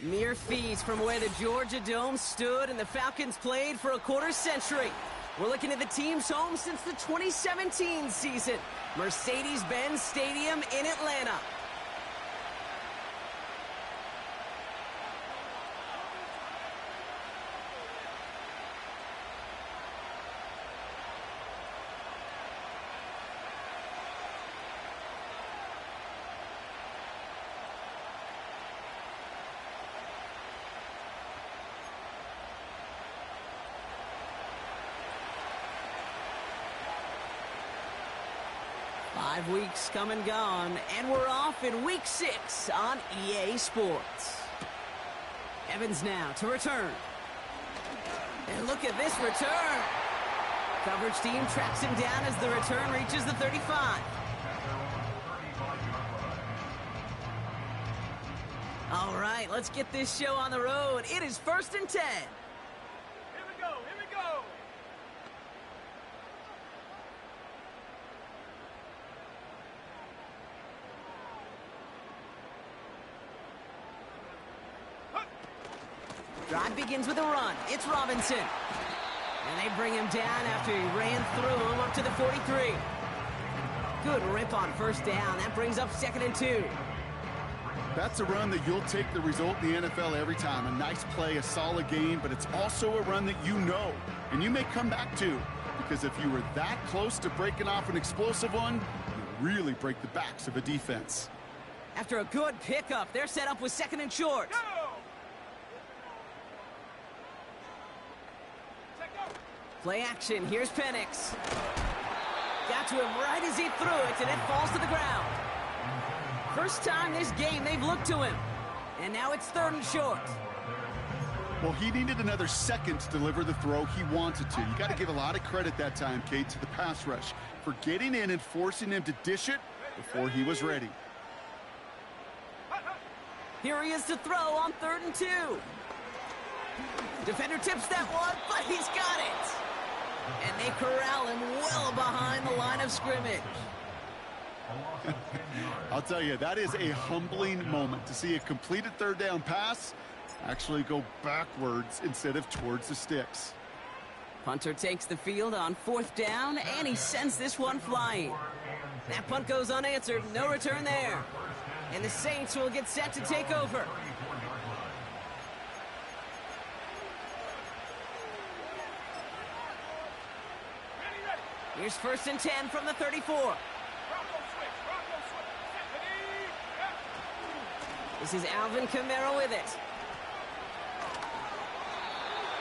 Mere feet from where the Georgia Dome stood and the Falcons played for a quarter century. We're looking at the team's home since the 2017 season, Mercedes-Benz Stadium in Atlanta. Five weeks come and gone, and we're off in Week 6 on EA Sports. Evans now to return. And look at this return. Coverage team tracks him down as the return reaches the 35. All right, let's get this show on the road. It is 1st and 10. Drive begins with a run. It's Robinson. And they bring him down after he ran through him up to the 43. Good rip on first down. That brings up 2nd and 2. That's a run that you'll take the result in the NFL every time. A nice play, a solid game, but it's also a run that you know, and you may come back to. Because if you were that close to breaking off an explosive one, you really break the backs of a defense. After a good pickup, they're set up with 2nd and short. Go! Play action. Here's Penix. Got to him right as he threw it, and it falls to the ground. First time this game they've looked to him. And now it's 3rd and short. Well, he needed another second to deliver the throw he wanted to. You got to give a lot of credit that time, Kate, to the pass rush for getting in and forcing him to dish it before he was ready. Here he is to throw on 3rd and 2. Defender tips that one, but he's got it. And they corral him well behind the line of scrimmage. I'll tell you, that is a humbling moment to see a completed 3rd down pass actually go backwards instead of towards the sticks. Punter takes the field on 4th down, and he sends this one flying. That punt goes unanswered, no return there. And the Saints will get set to take over. Here's 1st and 10 from the 34. This is Alvin Kamara with it.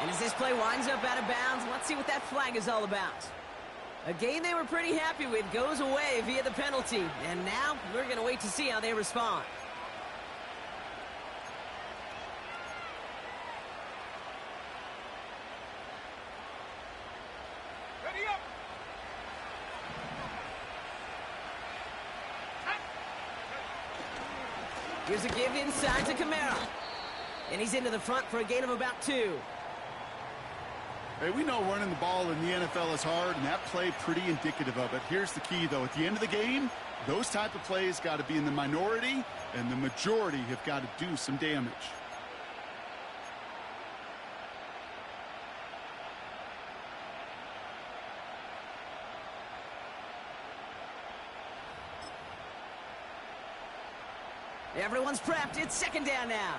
And as this play winds up out of bounds, let's see what that flag is all about. A game they were pretty happy with goes away via the penalty. And now we're going to wait to see how they respond. Here's a give inside to Kamara. And he's into the front for a gain of about 2. Hey, we know running the ball in the NFL is hard, and that play pretty indicative of it. Here's the key, though. At the end of the game, those type of plays got to be in the minority, and the majority have got to do some damage. Everyone's prepped. It's 2nd down now.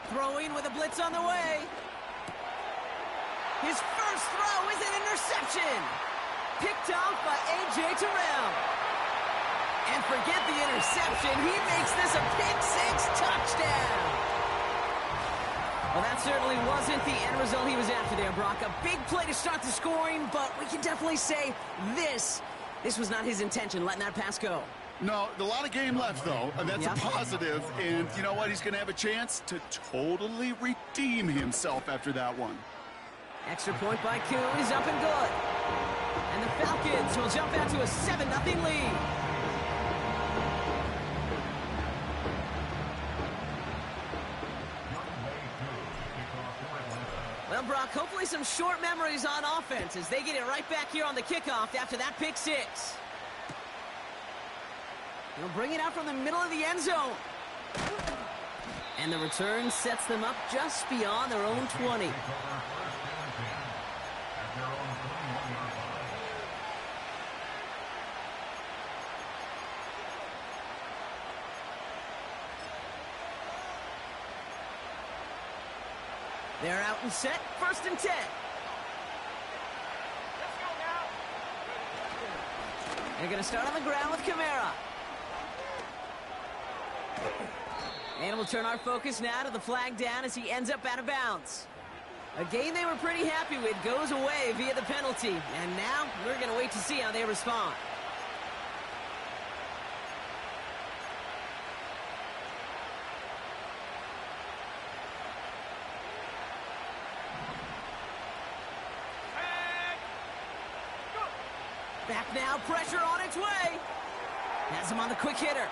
Throwing with a blitz on the way. His first throw is an interception. Picked off by A.J. Terrell. And forget the interception. He makes this a pick-6 touchdown. Well, that certainly wasn't the end result he was after there, Brock. A big play to start the scoring, but we can definitely say this was not his intention, letting that pass go. No, a lot of game left, though, and that's a positive. And you know what? He's going to have a chance to totally redeem himself after that one. Extra point by Koo is up and good. And the Falcons will jump out to a 7-0 lead. Well, Brock, hopefully some short memories on offense as they get it right back here on the kickoff after that pick 6. He'll bring it out from the middle of the end zone. And the return sets them up just beyond their own 20. They're out and set, 1st and 10. They're going to start on the ground with Kamara. And we'll turn our focus now to the flag down as he ends up out of bounds. A game they were pretty happy with goes away via the penalty. And now we're going to wait to see how they respond. Back now, pressure on its way. Has him on the quick hitter.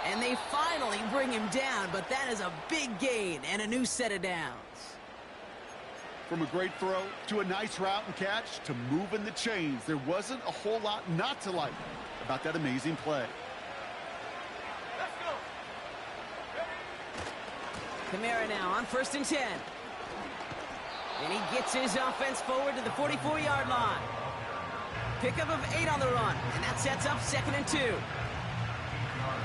And they finally bring him down, but that is a big gain and a new set of downs. From a great throw to a nice route and catch to moving the chains, there wasn't a whole lot not to like about that amazing play. Let's go. Kamara now on 1st and 10. And he gets his offense forward to the 44-yard line. Pickup of 8 on the run, and that sets up 2nd and 2.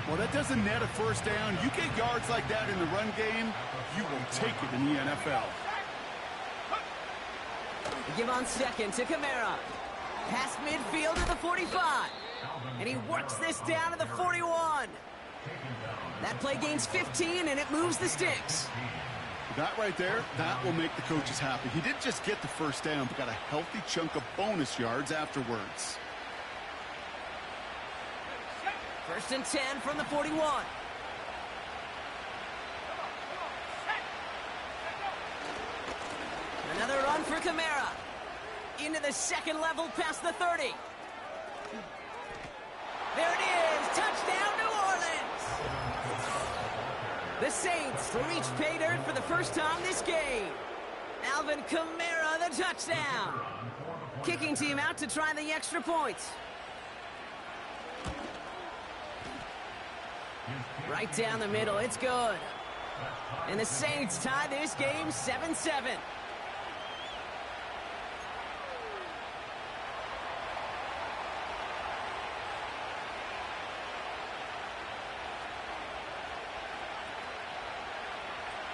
Well, that doesn't net a first down. You get yards like that in the run game, you will take it in the NFL. They give on 2nd to Kamara. Past midfield to the 45. And he works this down to the 41. That play gains 15, and it moves the sticks. That right there, that will make the coaches happy. He didn't just get the first down, but got a healthy chunk of bonus yards afterwards. 1st and 10 from the 41. Another run for Kamara. Into the second level past the 30. There it is. Touchdown, New Orleans. The Saints reach pay dirt for the first time this game. Alvin Kamara, the touchdown. Kicking team out to try the extra points. Right down the middle, it's good. And the Saints tie this game 7-7.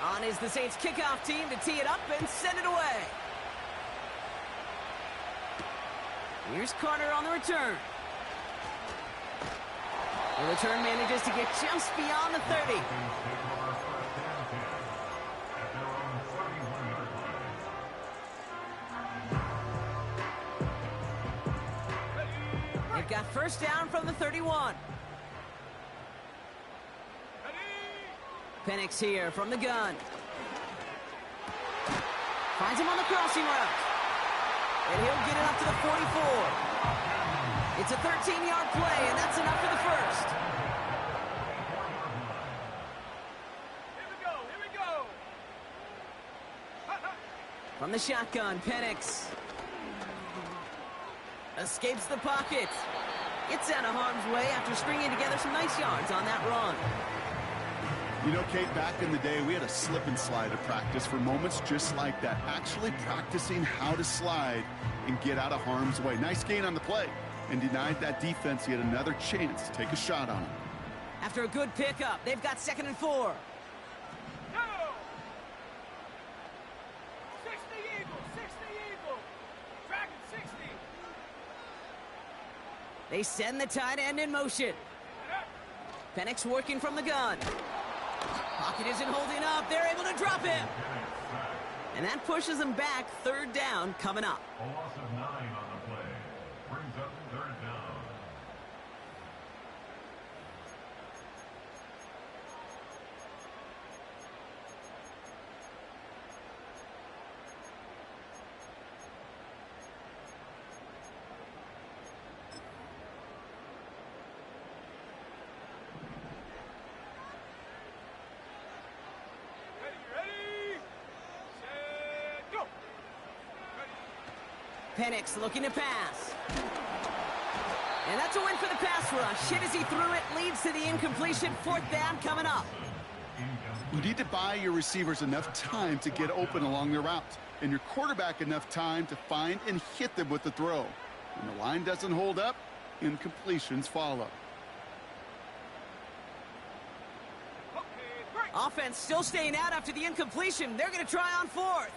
On is the Saints kickoff team to tee it up and send it away. Here's Carter on the return. The return manages to get just beyond the 30. They've got first down from the 31. Penix here from the gun. Finds him on the crossing route. And he'll get it up to the 44. It's a 13-yard play, and that's enough for the first. Here we go. From the shotgun, Penix escapes the pocket. Gets out of harm's way after stringing together some nice yards on that run. You know, Kate, back in the day, we had a slip and slide at practice for moments just like that. Actually practicing how to slide and get out of harm's way. Nice gain on the play. And denied that defense yet another chance to take a shot on him. After a good pickup, they've got 2nd and 4. Go! 60 Eagles! Dragon 60! They send the tight end in motion. Penix working from the gun. Pocket isn't holding up. They're able to drop him. And that pushes them back. 3rd down coming up. A loss of 9 on the play. Brings up 3rd down. Penix looking to pass. And that's a win for the pass rush. Hit as he threw it, leads to the incompletion. 4th down coming up. You need to buy your receivers enough time to get open along their routes, and your quarterback enough time to find and hit them with the throw. When the line doesn't hold up, incompletions follow. Offense still staying out after the incompletion. They're going to try on 4th.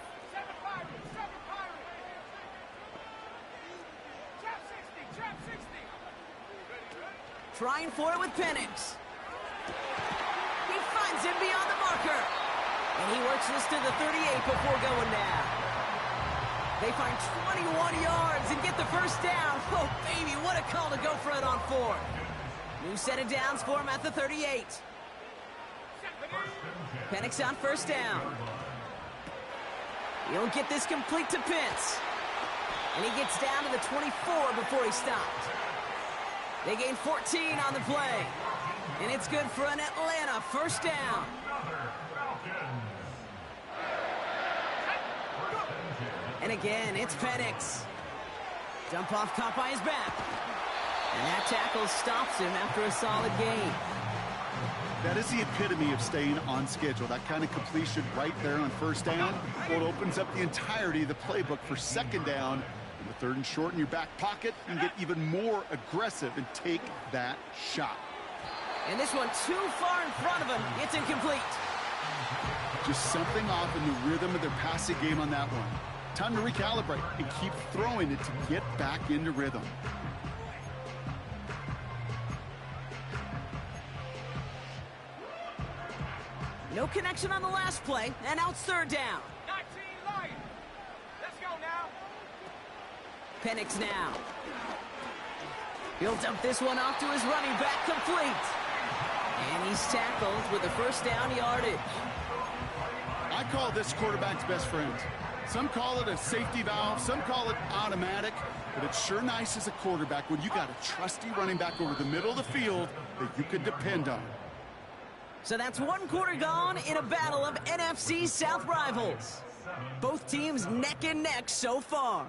Trying for it with Penix. He finds him beyond the marker. And he works this to the 38 before going down. They find 21 yards and get the first down. Oh, baby, what a call to go for it on 4th. New set of downs for him at the 38. Penix on 1st down. He'll get this complete to Pitts. And he gets down to the 24 before he stopped. They gain 14 on the play. And it's good for an Atlanta 1st down. And again, it's Penix. Dump off caught by his back. And that tackle stops him after a solid gain. That is the epitome of staying on schedule. That kind of completion right there on 1st down. Well, it opens up the entirety of the playbook for 2nd down. And the 3rd and short in your back pocket, and get even more aggressive and take that shot. And this one too far in front of him. It's incomplete. Just something off in the rhythm of their passing game on that one. Time to recalibrate and keep throwing it to get back into rhythm. No connection on the last play, and now it's 3rd down. 19 Lions. Let's go now. Penix now. He'll dump this one off to his running back, complete. And he's tackled with a 1st down yardage. I call this quarterback's best friend. Some call it a safety valve, some call it automatic, but it's sure nice as a quarterback when you got a trusty running back over the middle of the field that you can depend on. So that's 1 quarter gone in a battle of NFC South rivals. Both teams neck and neck so far.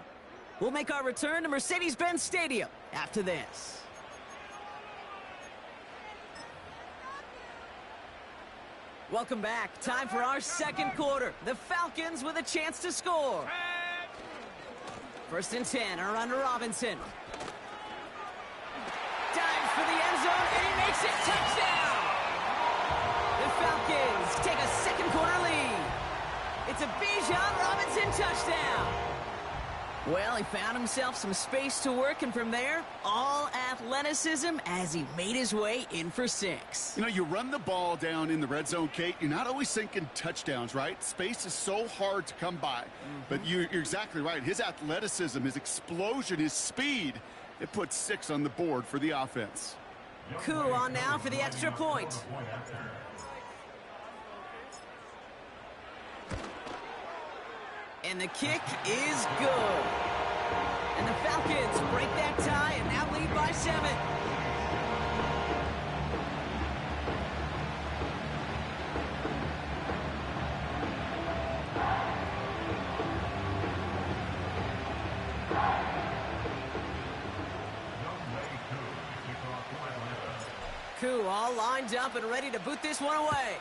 We'll make our return to Mercedes-Benz Stadium after this. Welcome back. Time for our 2nd quarter. The Falcons with a chance to score. 1st and 10, or under Robinson. Dives for the end zone, and he makes it. Touchdown! The Falcons take a 2nd quarter lead. It's a Bijan Robinson touchdown. Well, he found himself some space to work, and from there, all athleticism as he made his way in for 6. You know, you run the ball down in the red zone, Kate, you're not always thinking touchdowns, right? Space is so hard to come by. But you're exactly right. His athleticism, his explosion, his speed, it puts 6 on the board for the offense. Koo on now for the extra point. And the kick is good. And the Falcons break that tie and now lead by 7. Koo all lined up and ready to boot this one away.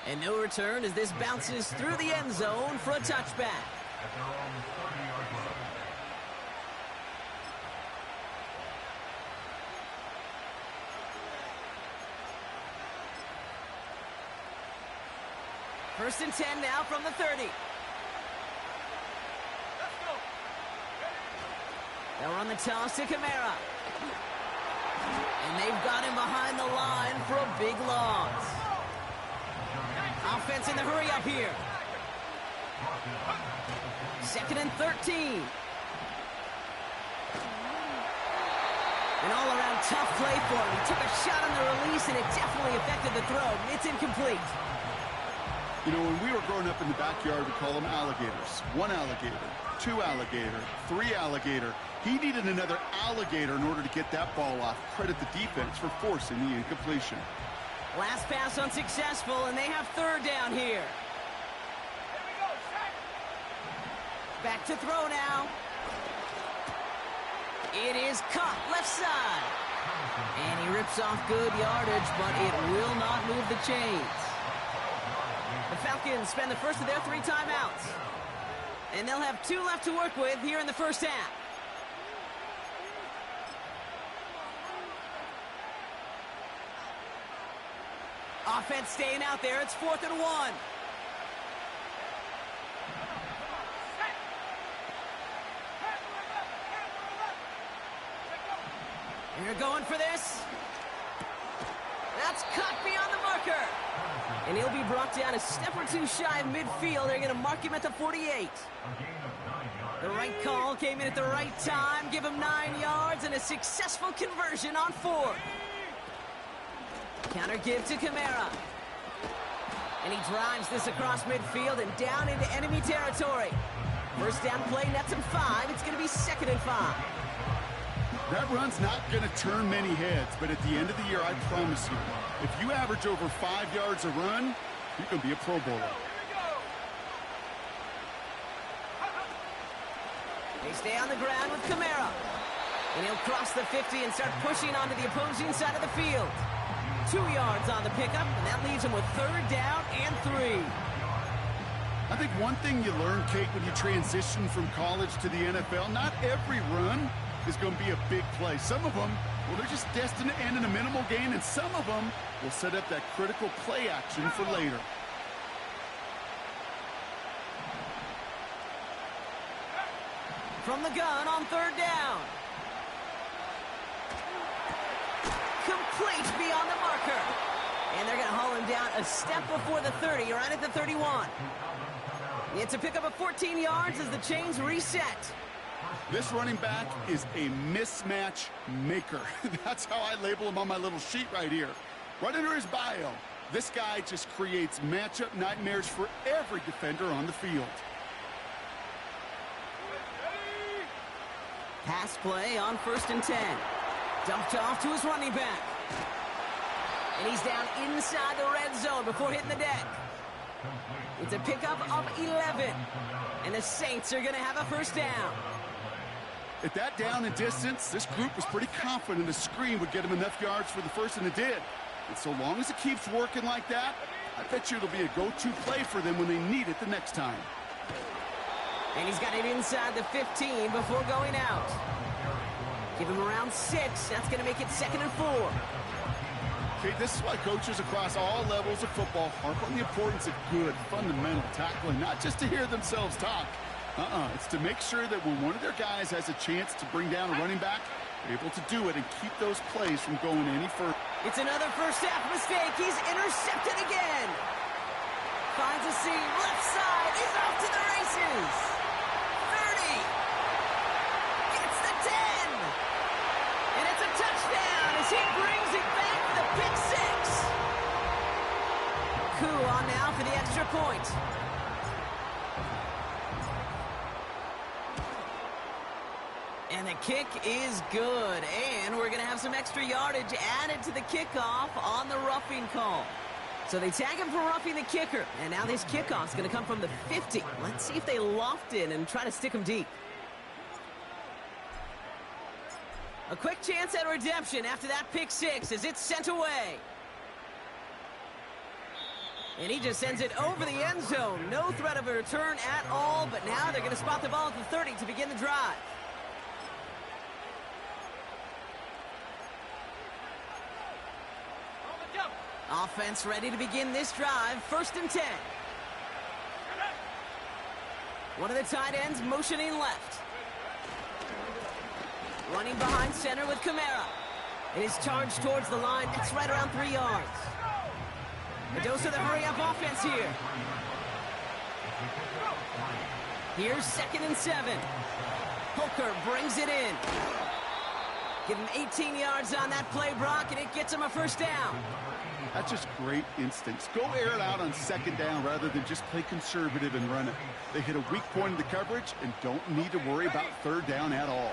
And no return as this bounces through the end zone for a touchback. At their own 30-yard line. Let's 1st and 10 now from the 30. go. They'll run the toss to Kamara. And they've got him behind the line for a big loss. Offense in the hurry up here. 2nd and 13. An all-around tough play for him. He took a shot on the release, and it definitely affected the throw. It's incomplete. You know, when we were growing up in the backyard, we call them alligators. 1 alligator, 2 alligator, 3 alligator. He needed another alligator in order to get that ball off. Credit the defense for forcing the incompletion. Last pass unsuccessful, and they have 3rd down here. Here we go, Shaq. Back to throw now. It is caught left side. And he rips off good yardage, but it will not move the chains. The Falcons spend the first of their 3 timeouts. And they'll have 2 left to work with here in the first half. Offense staying out there. It's 4th and 1. And you're going for this. That's cut beyond the marker. And he'll be brought down a step or 2 shy of midfield. They're going to mark him at the 48. The right call came in at the right time. Give him 9 yards and a successful conversion on 4. Counter give to Kamara. And he drives this across midfield and down into enemy territory. First down play nets him 5. It's going to be 2nd and 5. That run's not going to turn many heads, but at the end of the year, I promise you, if you average over 5 yards a run, you're going to be a Pro Bowler. They stay on the ground with Kamara. And he'll cross the 50 and start pushing onto the opposing side of the field. 2 yards on the pickup, and that leaves him with 3rd down and 3. I think one thing you learn, Kate, when you transition from college to the NFL, not every run is going to be a big play. Some of them, well, they're just destined to end in a minimal gain, and some of them will set up that critical play action for later. From the gun on 3rd down. Complete beyond the marker. And they're going to haul him down a step before the 30, right at the 31. It's a pickup of 14 yards as the chains reset. This running back is a mismatch maker. That's how I label him on my little sheet right here. Right under his bio, this guy just creates matchup nightmares for every defender on the field. Pass play on 1st and 10. Dumped off to his running back. And he's down inside the red zone before hitting the deck. It's a pickup of 11. And the Saints are going to have a 1st down. At that down and distance, this group was pretty confident a screen would get him enough yards for the 1st, and it did. And so long as it keeps working like that, I bet you it'll be a go-to play for them when they need it the next time. And he's got it inside the 15 before going out. Give him around 6. That's going to make it 2nd and 4. Okay, this is why coaches across all levels of football harp on the importance of good, fundamental tackling, not just to hear themselves talk. It's to make sure that when one of their guys has a chance to bring down a running back, they're able to do it and keep those plays from going any further. It's another first half mistake. He's intercepted again. Finds a seam. Left side. He's off to the races. 30. Gets the 10. And it's a touchdown as he brings it back for the pick 6. Koo on now for the extra point. And the kick is good. And we're going to have some extra yardage added to the kickoff on the roughing call. So they tag him for roughing the kicker. And now this kickoff's going to come from the 50. Let's see if they loft in and try to stick him deep. A quick chance at redemption after that pick 6 as it's sent away. And he just sends it over the end zone. No threat of a return at all. But now they're going to spot the ball at the 30 to begin the drive. Offense ready to begin this drive. 1st and 10. One of the tight ends motioning left. Running behind center with Kamara. And his charge towards the line. That's right around 3 yards. A dose of the hurry-up offense here. Here's 2nd and 7. Hooker brings it in. Give him 18 yards on that play, Brock, and it gets him a 1st down. That's just great instincts. Go air it out on 2nd down rather than just play conservative and run it. They hit a weak point in the coverage and don't need to worry about 3rd down at all.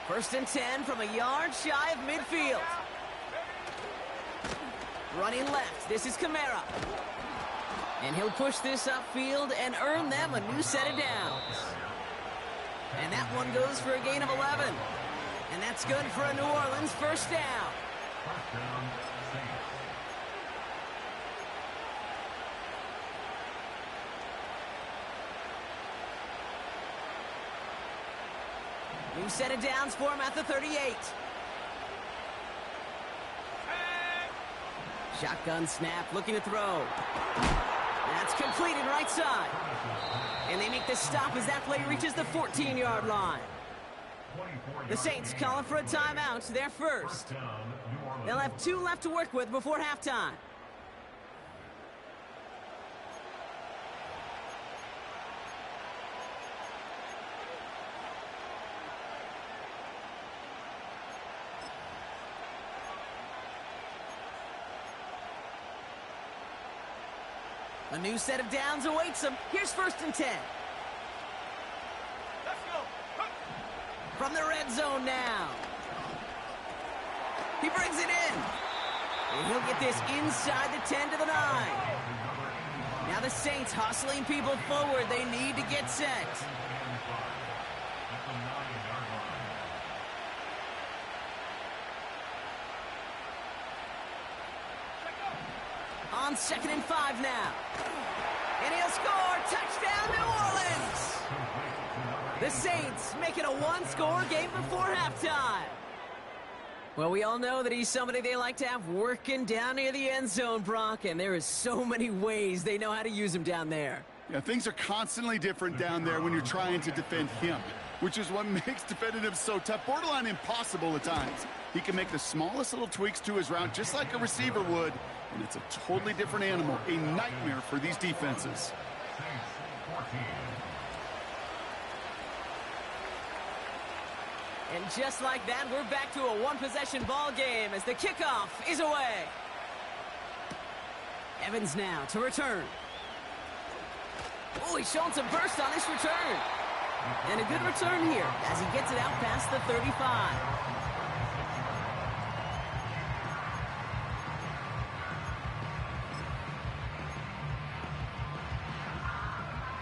1st and 10 from a yard shy of midfield. Running left. This is Kamara. And he'll push this upfield and earn them a new set of downs. And that one goes for a gain of 11. And That's good for a New Orleans first down. First down, Saints. New set of downs for him at the 38. Shotgun snap, looking to throw. That's completed right side. And they make the stop as that play reaches the 14-yard line. The Saints calling for a timeout. They're first. They'll have 2 left to work with before halftime. A new set of downs awaits him. Here's 1st and 10. Let's go. From the red zone now. He brings it in. And he'll get this inside the 10 to the 9. Now the Saints hustling people forward. They need to get set. On 2nd and 5 now. And he'll score. Touchdown, New Orleans. The Saints make it a 1-score game before halftime. Well, we all know that he's somebody they like to have working down near the end zone, Brock, and there is so many ways they know how to use him down there. Yeah, things are constantly different down there when you're trying to defend him, which is what makes defending him so tough, borderline impossible at times. He can make the smallest little tweaks to his route just like a receiver would, and it's a totally different animal, a nightmare for these defenses. Saints 14. And just like that, we're back to a 1-possession ball game as the kickoff is away. Evans now to return. Oh, he's showing some burst on this return. And a good return here as he gets it out past the 35.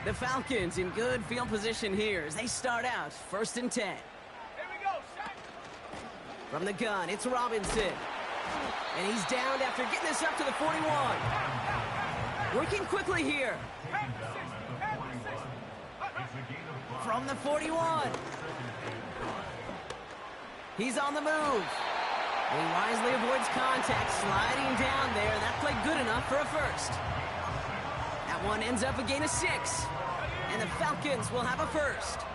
The Falcons in good field position here as they start out 1st and 10. Here we go. Shot. From the gun, it's Robinson. And he's downed after getting this up to the 41. Working quickly here. From the 41. He's on the move. And he wisely avoids contact, sliding down there. That played good enough for a first. That one ends up a gain of 6. And the Falcons will have a first.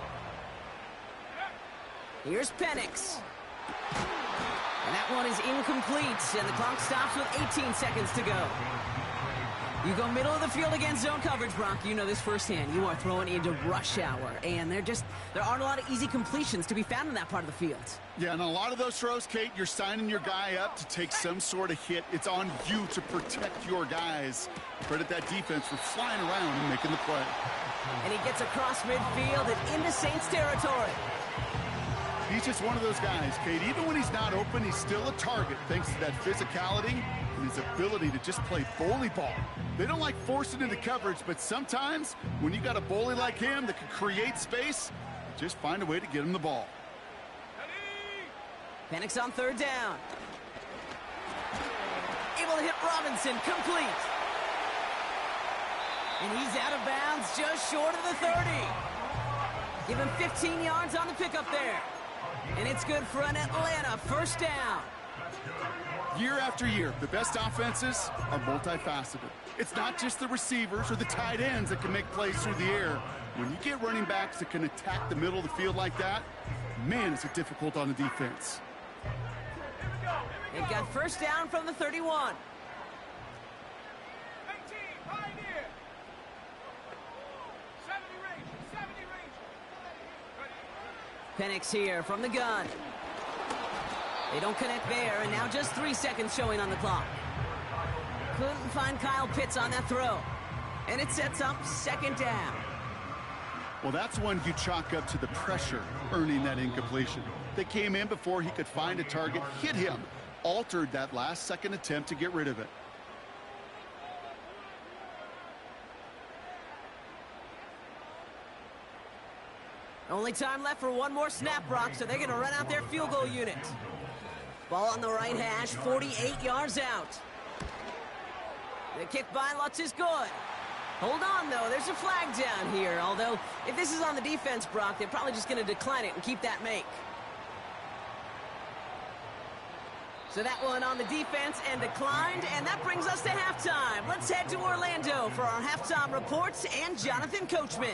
Here's Penix. And that one is incomplete, and the clock stops with 18 seconds to go. You go middle of the field against zone coverage, Brock. You know this firsthand. You are throwing into rush hour, and there aren't a lot of easy completions to be found in that part of the field. Yeah, and a lot of those throws, Kate, you're signing your guy up to take some sort of hit. It's on you to protect your guys. Credit that defense for flying around and making the play. And he gets across midfield and into Saints territory. He's just one of those guys, Kate. Even when he's not open, he's still a target thanks to that physicality and his ability to just play bully ball. They don't like forcing into coverage, but sometimes when you got a bully like him that can create space, just find a way to get him the ball. Penix on 3rd down. Able to hit Robinson, complete. And he's out of bounds just short of the 30. Give him 15 yards on the pickup there. And it's good for an Atlanta first down. Year after year, the best offenses are multifaceted. It's not just the receivers or the tight ends that can make plays through the air. When you get running backs that can attack the middle of the field like that, man, is it difficult on the defense. They've got first down from the 31. 18, Pioneer. 70 range, 70 range. Penix here from the gun. They don't connect there, and now just 3 seconds showing on the clock. Couldn't find Kyle Pitts on that throw. And it sets up 2nd down. Well, that's one you chalk up to the pressure earning that incompletion. They came in before he could find a target, hit him, altered that last-second attempt to get rid of it. Only time left for one more snap, Brock, so they're going to run out their field goal unit. Ball on the right hash, 48 yards out. The kick by Lutz is good. Hold on, though. There's a flag down here. Although, if this is on the defense, Brock, they're probably just going to decline it and keep that make. So that one on the defense and declined, and that brings us to halftime. Let's head to Orlando for our halftime reports and Jonathan Coachman.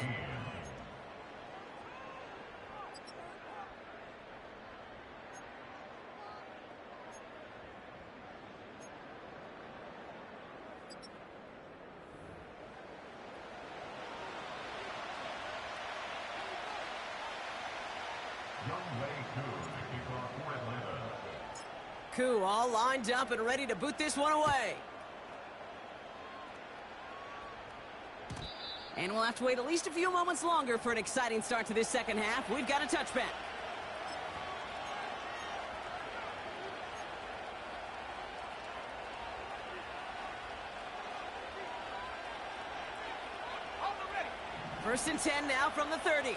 Koo all lined up and ready to boot this one away. And we'll have to wait at least a few moments longer for an exciting start to this second half. We've got a touchback. First and 10 now from the 30.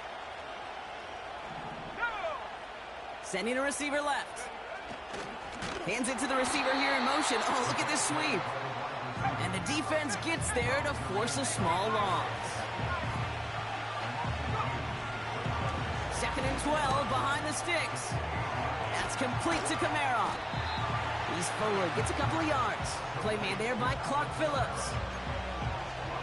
Sending a receiver left. Hands it to the receiver here in motion. Oh, look at this sweep. And the defense gets there to force a small loss. Second and 12 behind the sticks. That's complete to Kamara. He's forward, gets a couple of yards. Play made there by Clark Phillips.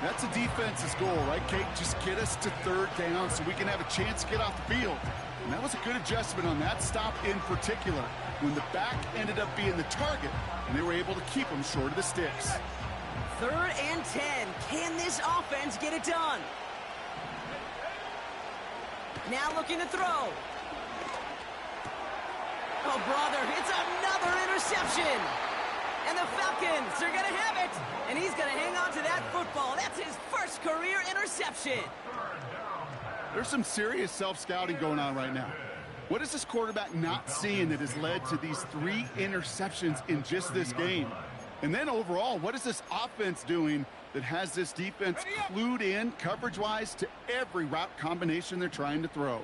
That's a defense's goal, right, Kate? Just get us to third down so we can have a chance to get off the field. And that was a good adjustment on that stop in particular, when the back ended up being the target, and they were able to keep him short of the sticks. Third and 10. Can this offense get it done? Now looking to throw. Oh, brother, it's another interception. And the Falcons are going to have it. And he's going to hang on to that football. That's his first career interception. There's some serious self-scouting going on right now. What is this quarterback not seeing that has led to these 3 interceptions in just this game? And then overall, what is this offense doing that has this defense clued in coverage-wise to every route combination they're trying to throw?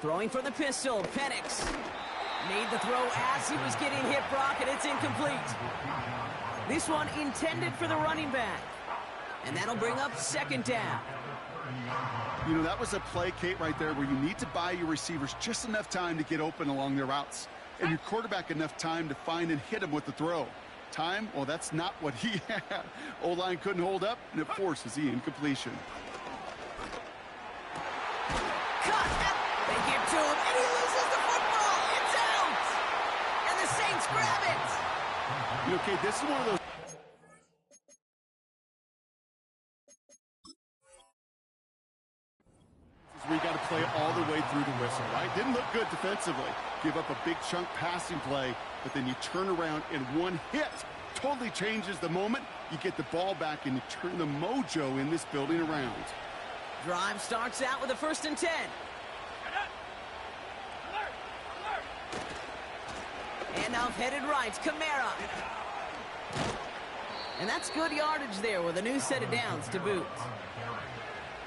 Throwing for the pistol, Penix. Made the throw as he was getting hit, Brock, and it's incomplete. This one intended for the running back. And that'll bring up second down. You know, that was a play, Kate, right there where you need to buy your receivers just enough time to get open along their routes. And your quarterback enough time to find and hit him with the throw. Time, well, that's not what he had. O-line couldn't hold up, and it forces the incompletion. They get to him, and he loses the football. It's out! And the Saints grab it. You know, Kate, this is one of those... we got to play all the way through the whistle, right? Didn't look good defensively. Give up a big chunk passing play, but then you turn around and one hit totally changes the moment. You get the ball back and you turn the mojo in this building around. Drive starts out with a first and 10. And off headed right, Kamara. And that's good yardage there with a new set of downs to boot.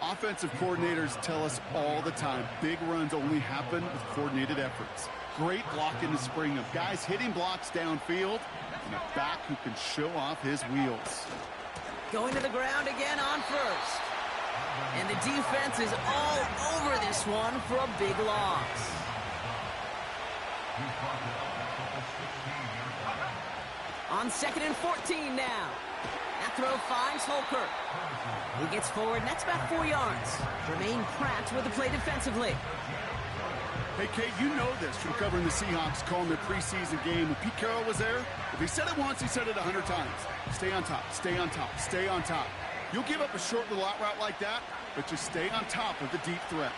Offensive coordinators tell us all the time, big runs only happen with coordinated efforts. Great blocking to spring them. Guys hitting blocks downfield, and a back who can show off his wheels. Going to the ground again on first. And the defense is all over this one for a big loss. On second and 14 now. That throw finds Holker. He gets forward, and that's about 4 yards. Jermaine Pratt with the play defensively. Hey, Kate, you know this from covering the Seahawks, calling their preseason game. When Pete Carroll was there, if he said it once, he said it 100 times. Stay on top, stay on top, stay on top. You'll give up a short little out route like that, but just stay on top of the deep threat.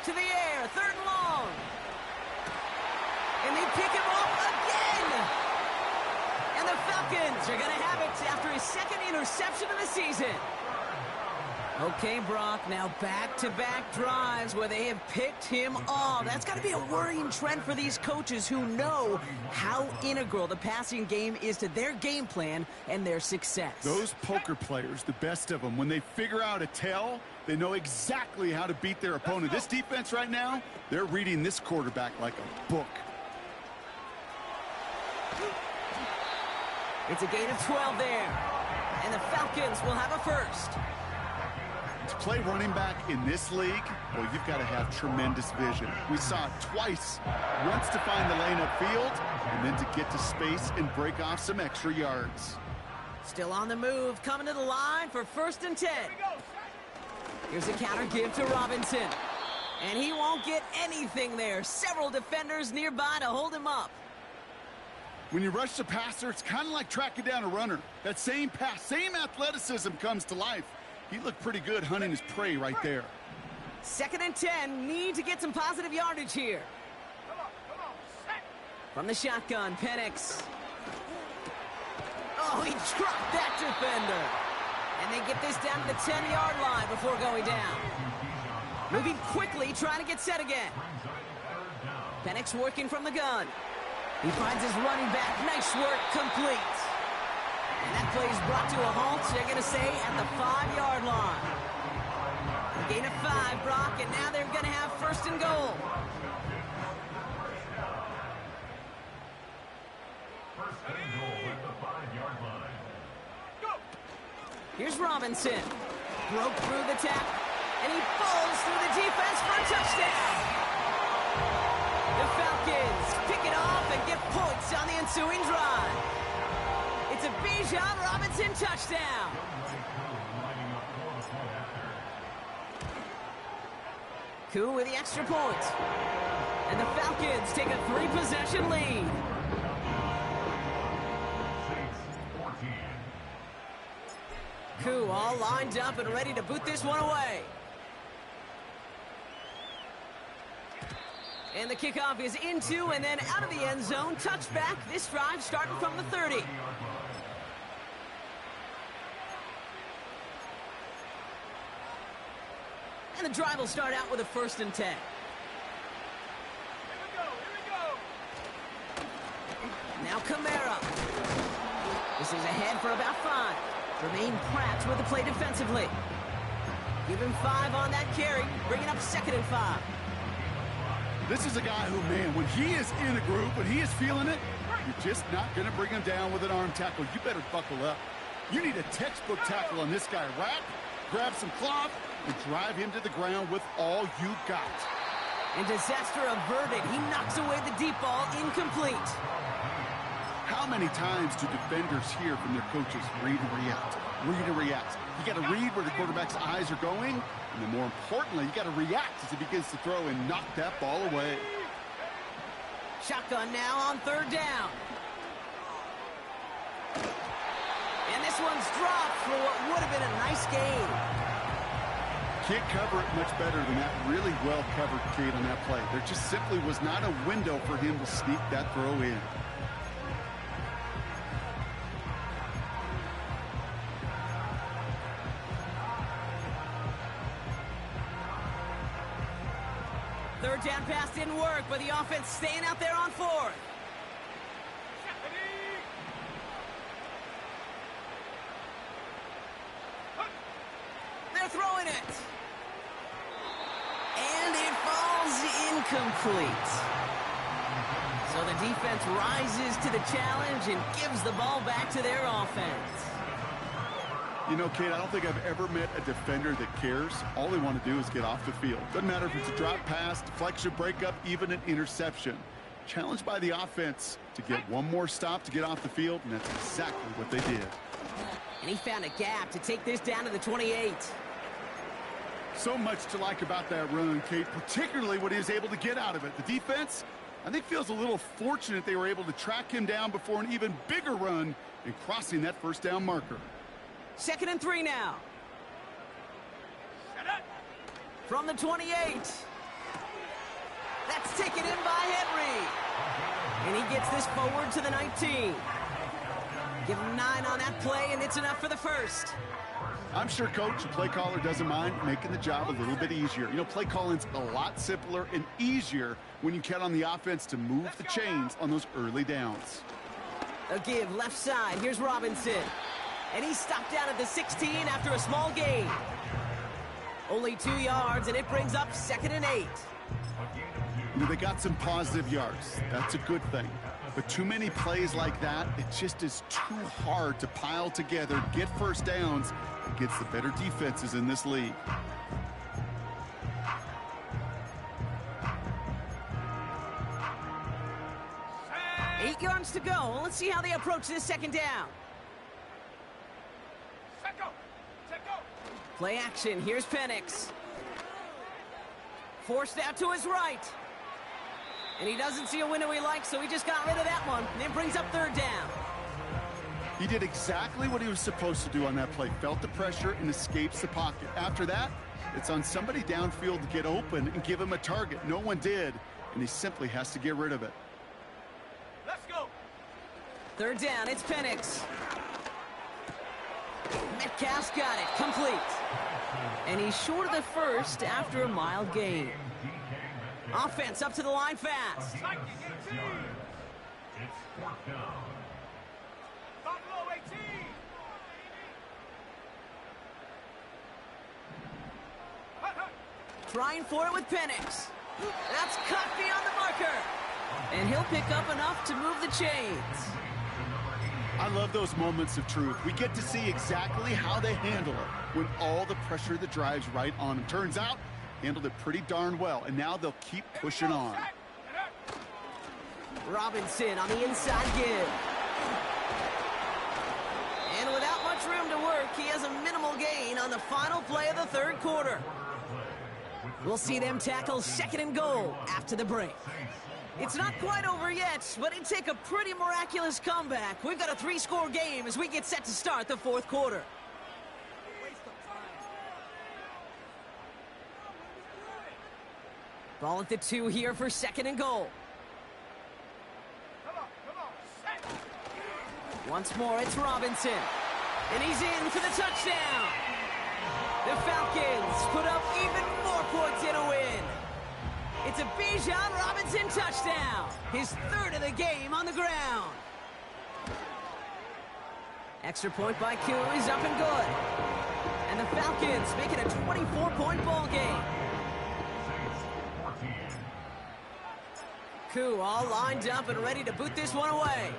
To the air, third and long. And they pick him off again. And the Falcons are going to have it after his second interception of the season. Okay, Brock, now back-to-back drives where they have picked him off. That's got to be a worrying trend for these coaches who know how integral the passing game is to their game plan and their success. Those poker players, the best of them, when they figure out a tell, they know exactly how to beat their opponent. This defense right now, they're reading this quarterback like a book. It's a gain of 12 there. And the Falcons will have a first. To play running back in this league, well, you've got to have tremendous vision. We saw it twice. Once to find the lane upfield, and then to get to space and break off some extra yards. Still on the move, coming to the line for 1st and 10. Here's a counter give to Robinson. And he won't get anything there. Several defenders nearby to hold him up. When you rush the passer, it's kind of like tracking down a runner. That same pass, same athleticism comes to life. He looked pretty good hunting his prey right there. 2nd and 10, need to get some positive yardage here. Set. From the shotgun, Penix. Oh, he dropped that defender. And they get this down to the 10-yard line before going down. Moving quickly, trying to get set again. Penix working from the gun. He finds his running back. Nice work, complete. And that play is brought to a halt, they're going to say, at the 5-yard line. A gain of 5, Brock, and now they're going to have 1st and goal. First and goal at the 5-yard line. Go. Here's Robinson. Broke through the tap, and he falls through the defense for a touchdown. The Falcons pick it off and get points on the ensuing drive. It's a Bijan Robinson touchdown. Koo with the extra point. And the Falcons take a 3-possession lead. Koo all lined up and ready to boot this one away. And the kickoff is into and then out of the end zone. Touchback. This drive starting from the 30. And the drive will start out with a 1st and 10. Here we go. Now Kamara. This is ahead for about 5. Jermaine Pratt with the play defensively. Give him 5 on that carry, bringing up 2nd and 5. This is a guy who, man, when he is in a group, when he is feeling it, you're just not going to bring him down with an arm tackle. You better buckle up. You need a textbook tackle on this guy. Wrap, grab some cloth, and drive him to the ground with all you got. And disaster averted. He knocks away the deep ball, incomplete. How many times do defenders hear from their coaches, read and react, read and react? You got to read where the quarterback's eyes are going, and then more importantly, you got to react as he begins to throw and knock that ball away. Shotgun now on 3rd down. And this one's dropped for what would have been a nice gain. Can't cover it much better than that. Really well covered, Kate, on that play. There just simply was not a window for him to sneak that throw in. Third down pass didn't work, but the offense staying out there on 4th. They're throwing it. And it falls incomplete. So the defense rises to the challenge and gives the ball back to their offense. You know, Kate, I don't think I've ever met a defender that cares. All they want to do is get off the field. Doesn't matter if it's a drop pass, deflection, breakup, even an interception. Challenged by the offense to get one more stop to get off the field, and that's exactly what they did. And he found a gap to take this down to the 28. So much to like about that run, Kate, particularly what he was able to get out of it. The defense, I think, feels a little fortunate they were able to track him down before an even bigger run in crossing that 1st down marker. 2nd and 3 now. Set up. From the 28. That's taken in by Henry. And he gets this forward to the 19. Give him 9 on that play, and it's enough for the 1st. I'm sure coach and play caller doesn't mind making the job a little bit easier. You know, play calling's a lot simpler and easier when you count on the offense to move the chains on those early downs. A give left side. Here's Robinson. And he's stopped down at the 16 after a small gain. Only 2 yards, and it brings up 2nd and 8. You know, they got some positive yards. That's a good thing. But too many plays like that, it just is too hard to pile together, get first downs against the better defenses in this league. Set. 8 yards to go. Let's see how they approach this 2nd down. Set, go. Set, go. Play action. Here's Penix. Forced out to his right. And he doesn't see a window he likes, so he just got rid of that one. And it brings up 3rd down. He did exactly what he was supposed to do on that play. Felt the pressure and escapes the pocket. After that, it's on somebody downfield to get open and give him a target. No one did, and he simply has to get rid of it. Let's go. 3rd down, it's Penix. Metcalf's got it, complete. And he's short of the first after a mild gain. Offense up to the line fast. Like you get team. It's 4th down. Buffalo 18. Hut, hut. Trying for it with Penix. That's cut beyond the marker. And he'll pick up enough to move the chains. I love those moments of truth. We get to see exactly how they handle it when all the pressure that drives right on them. Turns out, handled it pretty darn well, and now they'll keep pushing on. Robinson on the inside give. And without much room to work, he has a minimal gain on the final play of the 3rd quarter. We'll see them tackle 2nd and goal after the break. It's not quite over yet, but it'd take a pretty miraculous comeback. We've got a 3-score game as we get set to start the 4th quarter. Ball at the 2 here for 2nd and goal. Come on, set. Once more, it's Robinson. And he's in for the touchdown. The Falcons put up even more points in a win. It's a Bijan Robinson touchdown. His 3rd of the game on the ground. Extra point by Koo is up and good. And the Falcons make it a 24-point ball game. Koo all lined up and ready to boot this one away.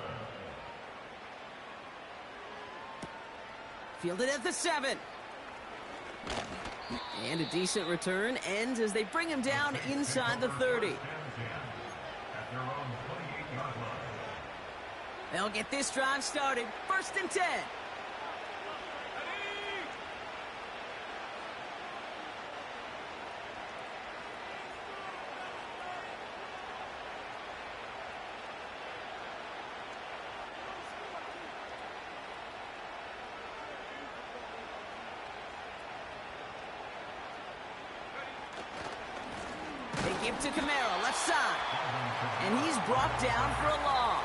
Fielded at the 7. And a decent return ends as they bring him down inside the 30. They'll get this drive started. 1st and 10. They give to Kamara, left side. And he's brought down for a loss.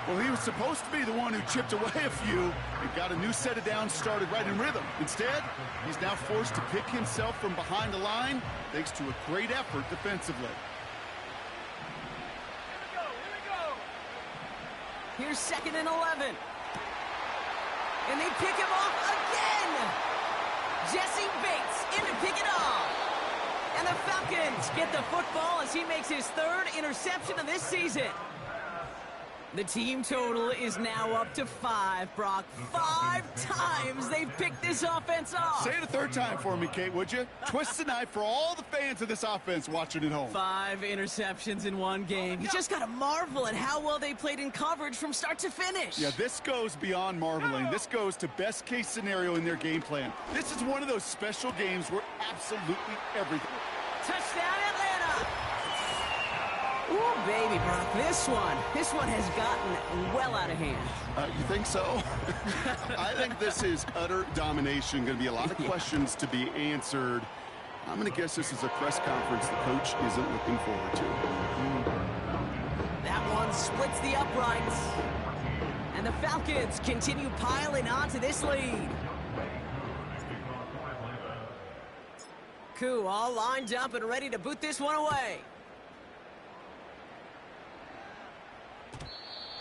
Well, he was supposed to be the one who chipped away a few and got a new set of downs started right in rhythm. Instead, he's now forced to pick himself from behind the line thanks to a great effort defensively. Here we go. Here's 2nd and 11. And they pick him off again. Jesse Bates in to pick it off. And the Falcons get the football as he makes his 3rd interception of this season. The team total is now up to 5, Brock. 5 times they've picked this offense off. Say it a 3rd time for me, Kate, would you? Twist the knife for all the fans of this offense watching at home. 5 interceptions in one game. You just got to marvel at how well they played in coverage from start to finish. Yeah, this goes beyond marveling. This goes to best case scenario in their game plan. This is one of those special games where absolutely everything. Touchdown, Atlanta! Ooh, baby, Brock, this one has gotten well out of hand. You think so? I think this is utter domination. Going to be a lot of questions to be answered. I'm going to guess this is a press conference the coach isn't looking forward to. That one splits the uprights. And the Falcons continue piling onto this lead. Koo all lined up and ready to boot this one away.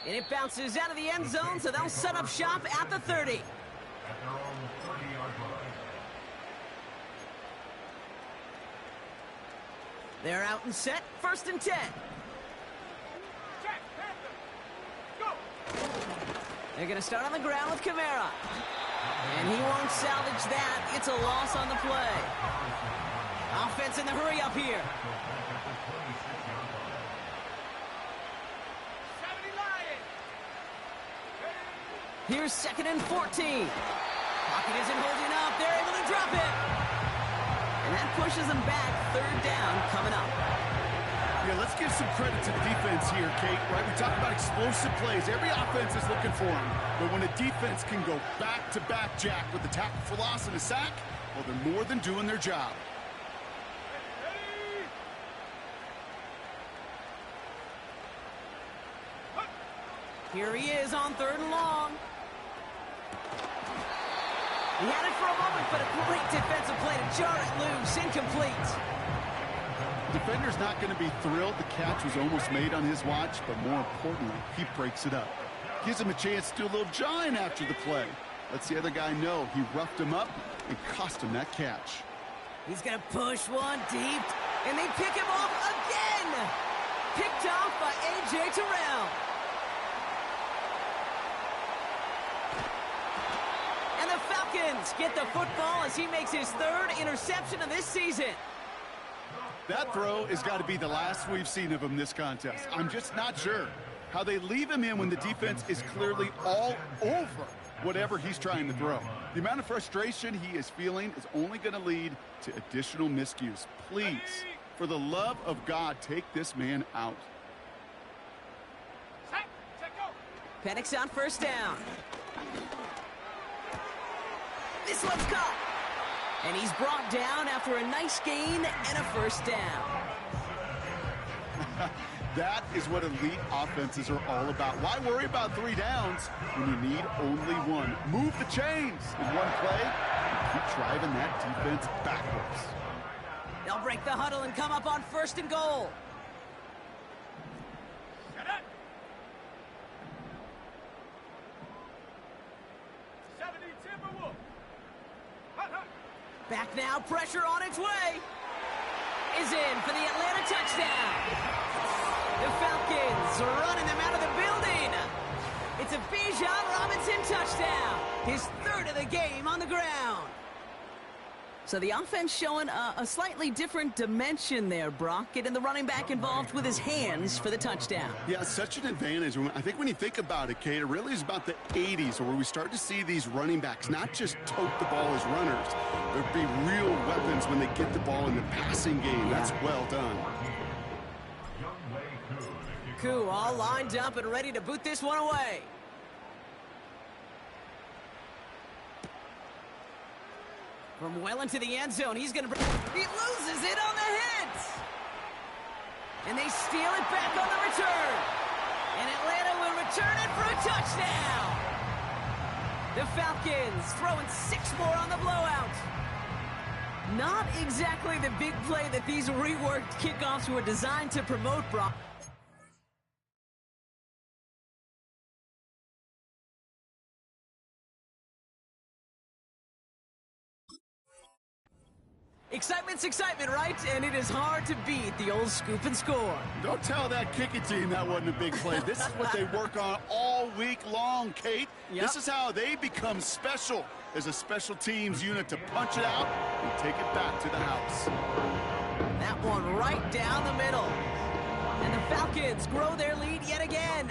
And it bounces out of the end zone, so they'll set up shop at the 30. At their own 30-yard line. They're out and set, 1st and 10. Check, Panther. Go. They're going to start on the ground with Kamara. And he won't salvage that. It's a loss on the play. Offense in the hurry up here. 70 Lions. Here's 2nd and 14. Pocket isn't holding up. They're able to drop it. And that pushes them back. 3rd down coming up. Yeah, let's give some credit to the defense here, Kate, right? We talk about explosive plays. Every offense is looking for them. But when a defense can go back-to-back, Jack, with the tackle for loss and a sack, well, they're more than doing their job. Here he is on 3rd and long. He had it for a moment, but a great defensive play to jar it loose. Incomplete. Defender's not going to be thrilled the catch was almost made on his watch, but more importantly, he breaks it up. Gives him a chance to do a little jawing after the play. Lets the other guy know he roughed him up and cost him that catch. He's going to push one deep, and they pick him off again. Picked off by A.J. Terrell. And the Falcons get the football as he makes his 3rd interception of this season. That throw has got to be the last we've seen of him this contest. I'm just not sure how they leave him in when the defense is clearly all over whatever he's trying to throw. The amount of frustration he is feeling is only going to lead to additional miscues. Please, for the love of God, take this man out. Check, go. Penix on 1st down. This one's caught. And he's brought down after a nice gain and a 1st down. That is what elite offenses are all about. Why worry about 3 downs when you need only one? Move the chains in one play and keep driving that defense backwards. They'll break the huddle and come up on 1st and goal. Get it. 70 Timberwolves. Hut, hut. Back now, pressure on its way. Is in for the Atlanta touchdown. The Falcons running them out of the building. It's a Bijan Robinson touchdown. His 3rd of the game on the ground. So the offense showing a slightly different dimension there, Brock. Getting the running back involved with his hands for the touchdown. Yeah, such an advantage. I think when you think about it, Kate, it really is about the 80s where we start to see these running backs not just tote the ball as runners, but be real weapons when they get the ball in the passing game. That's well done. Koo all lined up and ready to boot this one away. From well into the end zone, he's going to... He loses it on the hit! And they steal it back on the return. And Atlanta will return it for a touchdown. The Falcons throwing 6 more on the blowout. Not exactly the big play that these reworked kickoffs were designed to promote, Brock. Excitement's excitement, right? And it is hard to beat the old scoop and score. Don't tell that kicking team that wasn't a big play. This is what they work on all week long, Kate. Yep. This is how they become special as a special teams unit to punch it out and take it back to the house. That one right down the middle. And the Falcons grow their lead yet again.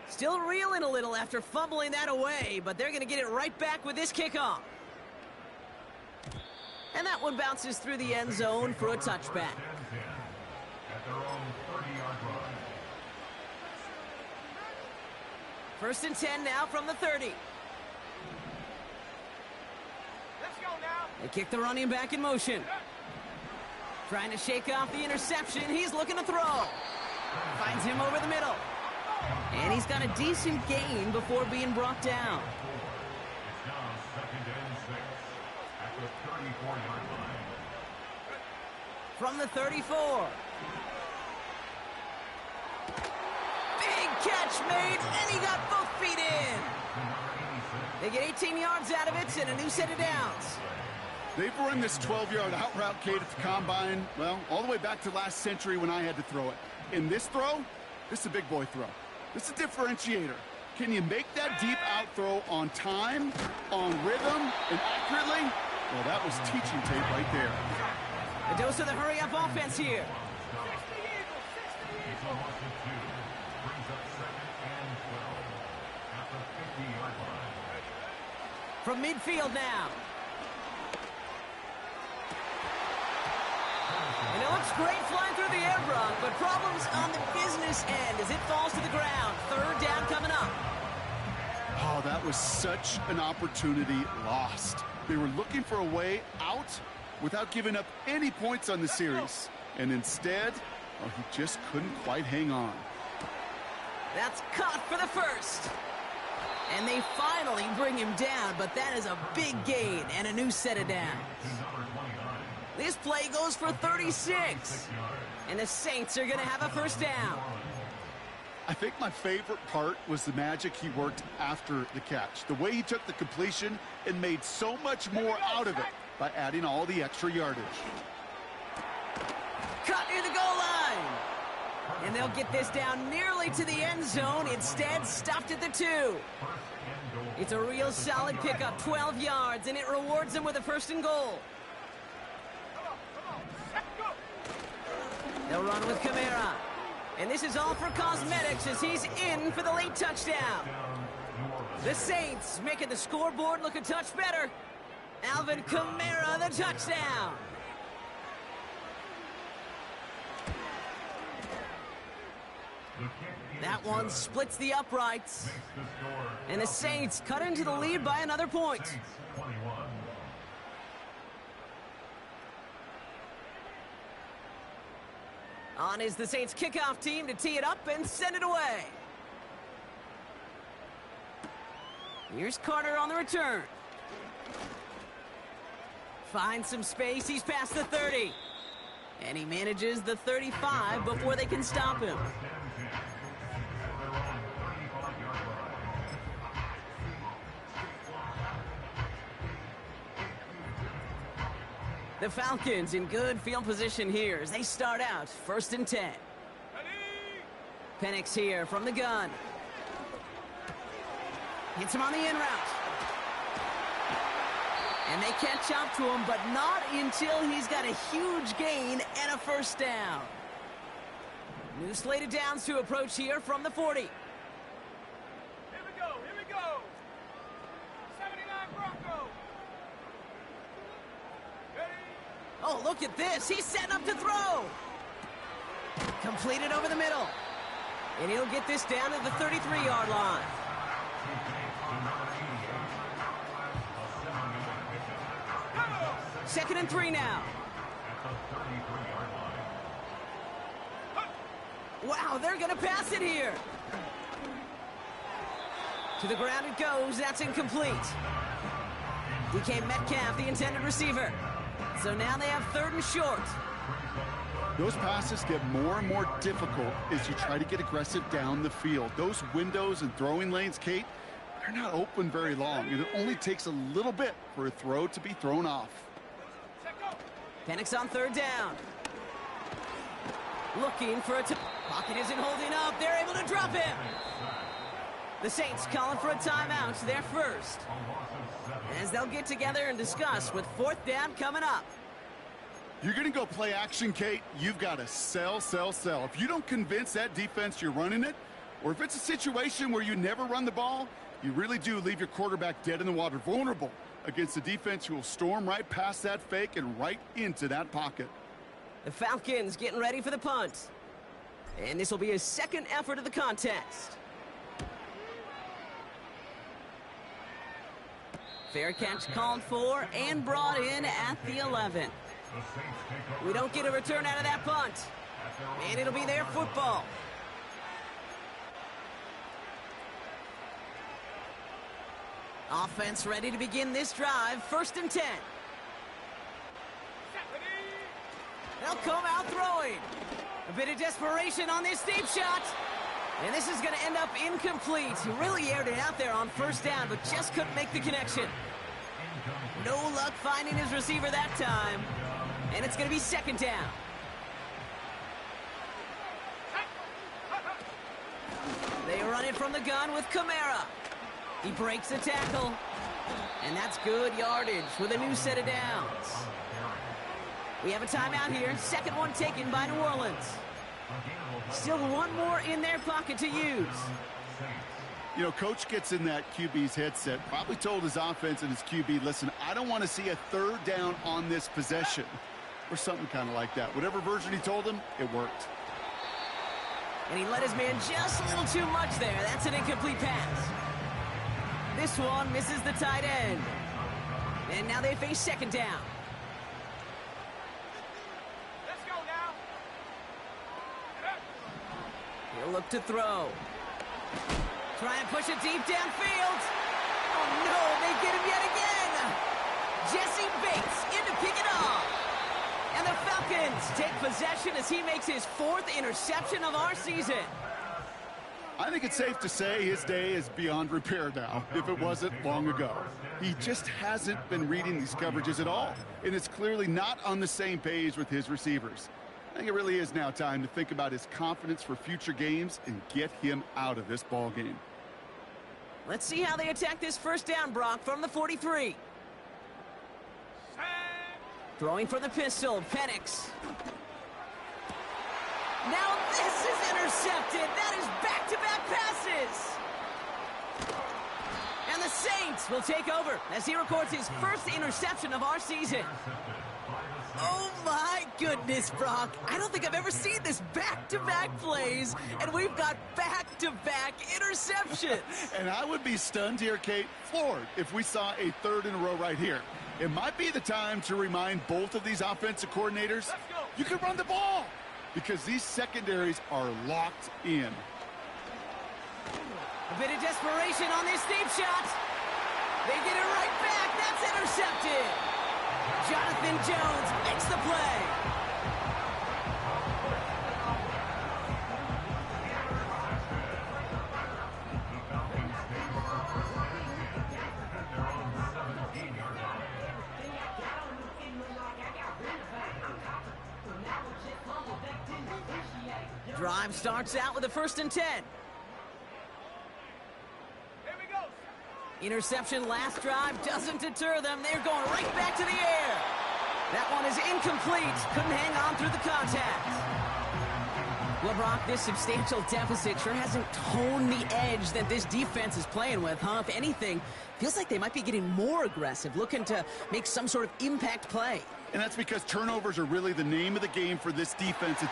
Still reeling a little after fumbling that away, but they're going to get it right back with this kickoff. And that one bounces through the end zone for a touchback. At their own 30-yard line. 1st and 10 now from the 30. Let's go now. They kick the running back in motion. Trying to shake off the interception. He's looking to throw. Finds him over the middle. And he's got a decent gain before being brought down. It's now 2nd and 6. 34-yard line. From the 34. Big catch made, and he got both feet in. They get 18 yards out of it and a new set of downs. They've run this 12-yard out route, Kate, at the combine, well, all the way back to last century when I had to throw it. In this throw, this is a big boy throw. This is a differentiator. Can you make that deep out throw on time, on rhythm, and accurately? Well, that was teaching tape right there. A dose of the hurry-up offense here. It's a loss of 2. Brings up 2nd and 12 at the 50-yard line. From midfield now. And it looks great flying through the air, Brock, but problems on the business end as it falls to the ground. Third down coming up. Oh, that was such an opportunity lost. They were looking for a way out without giving up any points on the series. And instead, oh, he just couldn't quite hang on. That's caught for the first. And they finally bring him down, but that is a big gain and a new set of downs. This play goes for 36. And the Saints are going to have a first down. I think my favorite part was the magic he worked after the catch. The way he took the completion and made so much more out of it by adding all the extra yardage. Cut near the goal line. And they'll get this down nearly to the end zone. Instead, stopped at the 2. It's a real solid pickup, 12 yards, and it rewards them with a first and goal. They'll run with Kamara. And this is all for cosmetics as he's in for the late touchdown. The Saints making the scoreboard look a touch better. Alvin Kamara, the touchdown. That one splits the uprights. And the Saints cut into the lead by another point. On is the Saints kickoff team to tee it up and send it away. Here's Carter on the return. Finds some space, he's past the 30. And he manages the 35 before they can stop him. The Falcons in good field position here as they start out 1st and 10. Penix here from the gun. Hits him on the in route. And they catch up to him, but not until he's got a huge gain and a first down. New slate of downs to approach here from the 40. Here we go, here we go. 79 Broncos. Ready? Oh, look at this. He's setting up to throw. Completed over the middle. And he'll get this down to the 33-yard line. Second and 3 now. Wow, they're going to pass it here. To the ground it goes. That's incomplete. DK Metcalf, the intended receiver. So now they have 3rd and short. Those passes get more and more difficult as you try to get aggressive down the field. Those windows and throwing lanes, Kate, they're not open very long. And it only takes a little bit for a throw to be thrown off. Penix on 3rd down. Looking for a pocket isn't holding up. They're able to drop him. The Saints calling for a timeout. They're first. As they'll get together and discuss with 4th down coming up. You're going to go play action, Kate. You've got to sell, sell, sell. If you don't convince that defense you're running it, or if it's a situation where you never run the ball, you really do leave your quarterback dead in the water, vulnerable against a defense who will storm right past that fake and right into that pocket. The Falcons getting ready for the punt. And this will be his 2nd effort of the contest. Fair catch called for and brought in at the 11. We don't get a return out of that punt. And it'll be their football. Offense ready to begin this drive. 1st and 10. They'll come out throwing. A bit of desperation on this deep shot. And this is going to end up incomplete. He really aired it out there on first down, but just couldn't make the connection. No luck finding his receiver that time. And it's going to be second down. They run it from the gun with Kamara. He breaks the tackle. And that's good yardage with a new set of downs. We have a timeout here. Second one taken by New Orleans. Still one more in their pocket to use. You know, coach gets in that QB's headset, probably told his offense and his QB, listen, I don't want to see a third down on this possession. Or something kind of like that. Whatever version he told him, it worked. And he let his man just a little too much there. That's an incomplete pass. This one misses the tight end. And now they face second down. Let's go now. He'll look to throw. Try and push it deep downfield. Oh, no, they get him yet again. Jesse Bates in to pick it off. And the Falcons take possession as he makes his fourth interception of our season. I think it's safe to say his day is beyond repair now, if it wasn't long ago. He just hasn't been reading these coverages at all, and it's clearly not on the same page with his receivers. I think it really is now time to think about his confidence for future games and get him out of this ball game. Let's see how they attack this first down, Brock, from the 43. Throwing for the pistol, Penix. Now this is intercepted. That is back-to-back passes. And the Saints will take over as he records his first interception of our season. Oh my goodness, Brock. I don't think I've ever seen this back-to-back plays, and we've got back-to-back interceptions. And I would be stunned here, Kate, floored, if we saw a third in a row right here. It might be the time to remind both of these offensive coordinators, you can run the ball, because these secondaries are locked in. A bit of desperation on this deep shot. They get it right back. That's intercepted. Jonathan Jones makes the play. Drive starts out with a 1st and 10. Here we go. Interception last drive doesn't deter them. They're going right back to the air. That one is incomplete. Couldn't hang on through the contact. Well, Brock, this substantial deficit sure hasn't toned the edge that this defense is playing with, huh? If anything, feels like they might be getting more aggressive, looking to make some sort of impact play. And that's because turnovers are really the name of the game for this defense.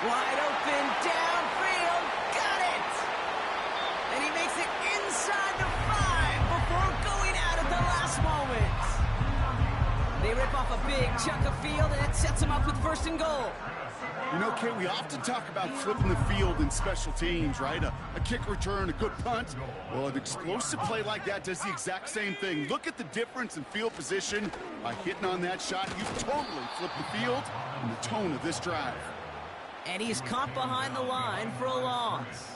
Wide open, downfield, got it! And he makes it inside the 5 before going out at the last moment. They rip off a big chunk of field, and it sets him up with 1st and goal. You know, Kate, we often talk about flipping the field in special teams, right? A kick return, a good punt. Well, an explosive play like that does the exact same thing. Look at the difference in field position. By hitting on that shot, you've totally flipped the field and the tone of this drive. And he's caught behind the line for a loss.